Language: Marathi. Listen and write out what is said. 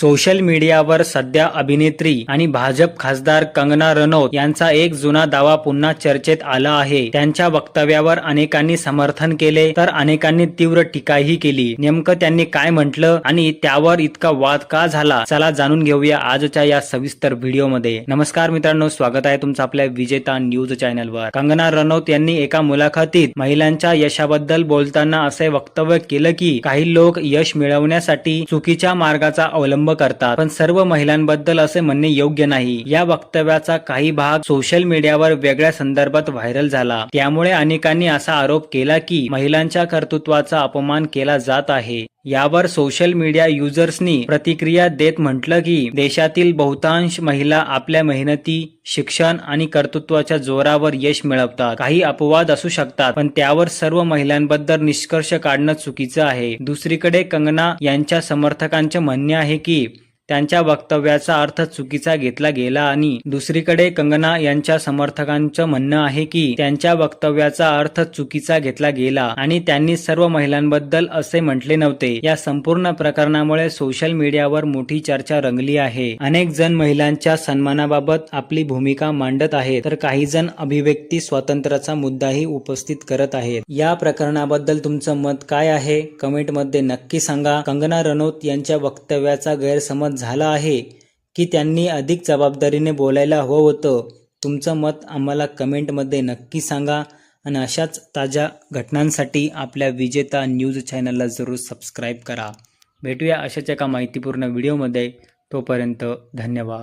सोशल मीडियावर सध्या अभिनेत्री आणि भाजप खासदार कंगना रनौत यांचा एक जुना दावा पुन्हा चर्चेत आला आहे। त्यांच्या वक्तव्यावर अनेकांनी समर्थन केले तर अनेकांनी तीव्र टीकाही केली। नेमकं त्यांनी काय म्हटलं आणि त्यावर इतका वाद का झाला, चला जाणून घेऊया आजच्या या सविस्तर व्हिडिओमध्ये। नमस्कार मित्रांनो, स्वागत आहे तुमचं आपल्या विजेता न्यूज चॅनलवर। कंगना रनौत यांनी एका मुलाखतीत महिलांच्या यशाबद्दल बोलताना असे वक्तव्य केलं की काही लोक यश मिळवण्यासाठी चुकीच्या मार्गाचा अवलंब करतात, पण सर्व महिलांबद्दल असे म्हणणे योग्य नाही। या वक्तव्याचा काही भाग सोशल मीडियावर वेगळ्या संदर्भात व्हायरल झाला। त्यामुळे अनेकांनी असा आरोप केला की महिलांच्या कर्तृत्वाचा अपमान केला जात आहे। यावर सोशल मीडिया युजर्सनी प्रतिक्रिया देत म्हटलं की देशातील बहुतांश महिला आपल्या मेहनती, शिक्षण आणि कर्तृत्वाच्या जोरावर यश मिळवतात। काही अपवाद असू शकतात, पण त्यावर सर्व महिलांबद्दल निष्कर्ष काढणं चुकीचं आहे। दुसरीकडे कंगना यांच्या समर्थकांचे म्हणणे आहे की त्यांच्या वक्तव्याचा अर्थ चुकीचा घेतला गेला आणि दुसरीकडे कंगना यांच्या समर्थकांचं म्हणणं आहे की त्यांच्या वक्तव्याचा अर्थ चुकीचा घेतला गेला आणि त्यांनी सर्व महिलांबद्दल असे म्हटले नव्हते। या संपूर्ण प्रकरणामुळे सोशल मीडियावर मोठी चर्चा रंगली आहे। अनेक जण महिलांच्या सन्मानाबाबत आपली भूमिका मांडत आहेत, तर काही जण अभिव्यक्ती स्वातंत्र्याचा मुद्दाही उपस्थित करत आहेत। या प्रकरणाबद्दल तुमचं मत काय आहे, कमेंटमध्ये नक्की सांगा। कंगना रनौत यांच्या वक्तव्याचा गैरसमज झाला आहे की त्यांनी अधिक जबाबदारीने बोलायला हवं होतं? तुमचं मत आम्हाला कमेंटमध्ये नक्की सांगा आणि अशाच ताज्या घटनांसाठी आपल्या विजेता न्यूज चॅनलला जरूर सबस्क्राईब करा। भेटूया अशाच एका माहितीपूर्ण व्हिडिओमध्ये। तोपर्यंत धन्यवाद।